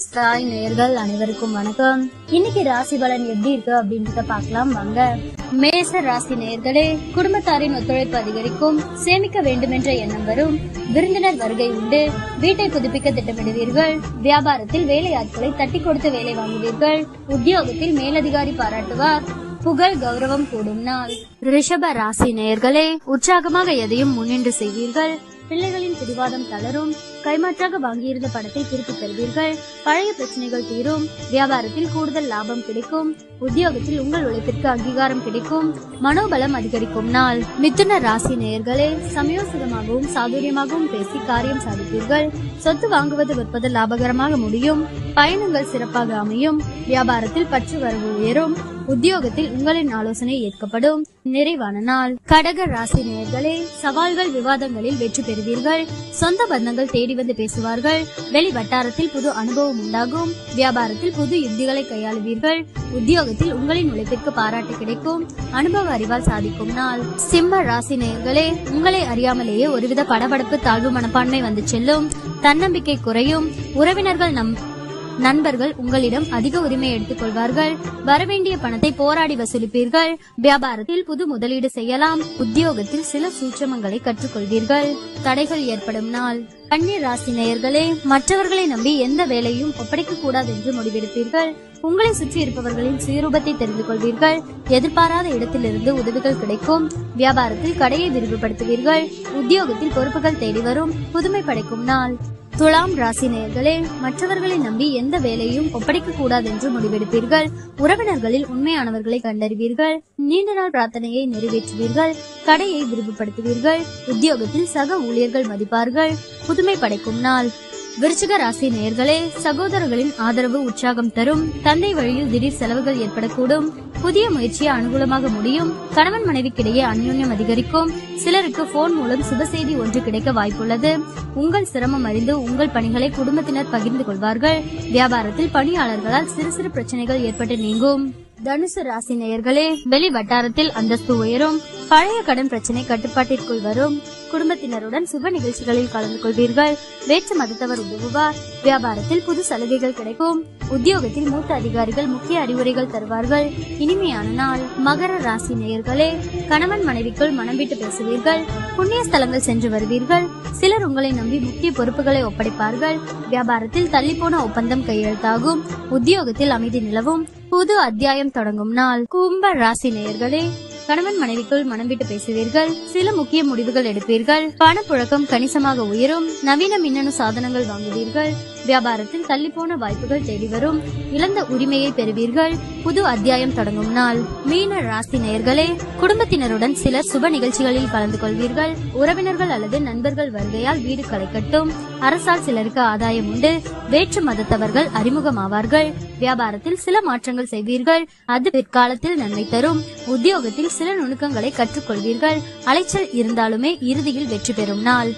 சாய் நேயர்கள் அனைவருக்கும் வணக்கம். இன்னைக்கு ராசி பலன் எப்படி இருக்கு அப்படின்றத பார்க்கலாம் வாங்க. மேச ராசி நேயர்களே, குடும்பத்தாரின் ஒத்துழைப்பு அதிகரிக்கும், சேமிக்க வேண்டும் என்ற எண்ணம் வரும், விருந்தினர் வருகை உண்டு, வீட்டை புதுப்பிக்க திட்டமிடுவீர்கள், வியாபாரத்தில் வேலையாட்களை தட்டி கொடுத்து வேலை வாங்குவீர்கள், உத்தியோகத்தில் மேலதிகாரி பாராட்டுவார், புகழ் கௌரவம் கூடும் நாள். ரிஷப ராசி நேயர்களே, உற்சாகமாக எதையும் முன்னின்று செய்வீர்கள், பிள்ளைகளின் பிடிவாதம் தளரும், கைமாற்றாக வாங்கியிருந்த பணத்தை திருப்பி தருவீர்கள், பழைய பிரச்சனைகள் தீரும், வியாபாரத்தில் கூடுதல் லாபம் கிடைக்கும், உத்தியோகத்தில் உங்கள் உழைப்பிற்கு அங்கீகாரம் கிடைக்கும், மனோபலம் அதிகரிக்கும் நாள். மிதுன ராசி நேயர்களே, சமயோசிதமாகவும் சாதுரியமாகவும் பேசி காரியம் சாதிப்பீர்கள், சொத்து வாங்குவது விற்பது லாபகரமாக முடியும், பயணங்கள் சிறப்பாக அமையும், வியாபாரத்தில் பற்று வரவு உயரும், உத்தியோகத்தில் உங்களின் ஆலோசனை ஏற்கப்படும், நிறைவான நாள். கடக ராசி நேயர்களே, சவால்கள் விவாதங்களில் வெற்றி பெறுவீர்கள், சொந்த பந்தங்கள் தேடி வந்து பேசுவார்கள், வெளி வட்டாரத்தில் புது அனுபவம் உண்டாகும், வியாபாரத்தில் புது யுக்திகளை கையாளுவீர்கள், உத்தியோகத்தில் உங்களின் உழைப்பிற்கு பாராட்டு கிடைக்கும், அனுபவ அறிவால் சாதிக்கும் நாள். சிம்ம ராசி நேயர்களே, உங்களை அறியாமலேயே ஒருவித படபடப்பு தாழ்வு மனப்பான்மை வந்து செல்லும், தன்னம்பிக்கை குறையும், உறவினர்கள் நண்பர்கள் உங்களிடம் அதிக உரிமை எடுத்துக் கொள்வார்கள், வரவேண்டிய பணத்தை போராடி வசூலிப்பீர்கள், வியாபாரத்தில் புது முதலீடு செய்யலாம், உத்தியோகத்தில் சில சூட்சமங்களை கற்றுக்கொள்வீர்கள், தடைகள் ஏற்படும் நாள். கன்னி ராசி நேயர்களே, மற்றவர்களை நம்பி எந்த வேலையும் ஒப்படைக்க கூடாது என்று முடிவெடுப்பீர்கள், உங்களை சுற்றி இருப்பவர்களின் சுயரூபத்தை தெரிந்து கொள்வீர்கள், எதிர்பாராத இடத்திலிருந்து உதவிகள் கிடைக்கும், வியாபாரத்தில் கடையை விரிவுபடுத்துவீர்கள், உத்தியோகத்தில் பொறுப்புகள் தேடி வரும், புதுமை படைக்கும் நாள். துலாம் ராசி நேயர்களே, மற்றவர்களை நம்பி எந்த வேலையும் ஒப்படைக்க கூடாது என்று முடிவெடுப்பீர்கள், உறவினர்களில் உண்மையானவர்களை கண்டறிவீர்கள், நீண்ட நாள் பிரார்த்தனையை நிறைவேற்றுவீர்கள், கடையை விரிவுபடுத்துவீர்கள், உத்தியோகத்தில் சக ஊழியர்கள் மதிப்பார்கள், புதுமை படைக்கும் நாள். விருச்சிக ராசி நேயர்களே, சகோதரர்களின் ஆதரவு உற்சாகம் தரும், தந்தை வழியில் திடீர் செலவுகள் ஏற்படக்கூடும், புதிய முயற்சியை அனுகூலமாக முடியும், கணவன் மனைவிக்கிடையே அந்யோன்யம் அதிகரிக்கும், சிலருக்கு போன் மூலம் சுப செய்தி ஒன்று கிடைக்க வாய்ப்புள்ளது, உங்கள் சிரமம் அறிந்து உங்கள் பணிகளை குடும்பத்தினர் பகிர்ந்து கொள்வார்கள், வியாபாரத்தில் பணியாளர்களால் சிறு சிறு பிரச்சனைகள் ஏற்பட்டு நீங்கும். தனுசு ராசி நேயர்களே, வெளி வட்டாரத்தில் அந்தஸ்து உயரும், பழைய கடன் பிரச்சனை கட்டுப்பாட்டிற்குள் வரும், குடும்பத்தினருடன் சுப நிகழ்ச்சிகளில் கலந்து கொள்வீர்கள், வேற்று மதத்தவர் உதவுவார், வியாபாரத்தில் புது சலுகைகள் கிடைக்கும், உத்தியோகத்தில் மூத்த அதிகாரிகள் முக்கிய அறிவுரைகள் தருவார்கள், இனிமையான நாள். மகர ராசி நேயர்களே, கணவன் மனைவிக்குள் மனம் விட்டு பேசுவீர்கள், புண்ணிய ஸ்தலங்கள் சென்று வருவீர்கள், சிலர் உங்களை நம்பி முக்கிய பொறுப்புகளை ஒப்படைப்பார்கள், வியாபாரத்தில் தள்ளிப்போன ஒப்பந்தம் கையெழுத்தாகும், உத்தியோகத்தில் அமைதி நிலவும், புது அத்தியாயம் தொடங்கும் நாள். கும்ப ராசி நேயர்களே, கணவன் மனைவிக்குள் மனம் விட்டு பேசுவீர்கள், சில முக்கிய முடிவுகள் எடுப்பீர்கள், பணப்புழக்கம் கணிசமாக உயரும், நவீன மின்னணு சாதனங்கள் வாங்குவீர்கள், வியாபாரத்தில் தள்ளிப்போன வாய்ப்புகள் தேடி வரும், இழந்த உரிமையை பெறுவீர்கள், புது அத்தியாயம் தொடங்கும் நாள். மீன ராசி நேயர்களே, குடும்பத்தினருடன் சிலர் சுப நிகழ்ச்சிகளில் கலந்து கொள்வீர்கள், உறவினர்கள் அல்லது நண்பர்கள் வருகையால் வீடு களை கட்டும், அரசால் சிலருக்கு ஆதாயம் உண்டு, வேற்று மதத்தவர்கள் அறிமுகமாவார்கள், வியாபாரத்தில் சில மாற்றங்கள் செய்வீர்கள், அது பிற்காலத்தில் நன்மை தரும், உத்தியோகத்தில் சில நுணுக்கங்களை கற்றுக்கொள்வீர்கள், அலைச்சல் இருந்தாலுமே இறுதியில் வெற்றி பெறும் நாள்.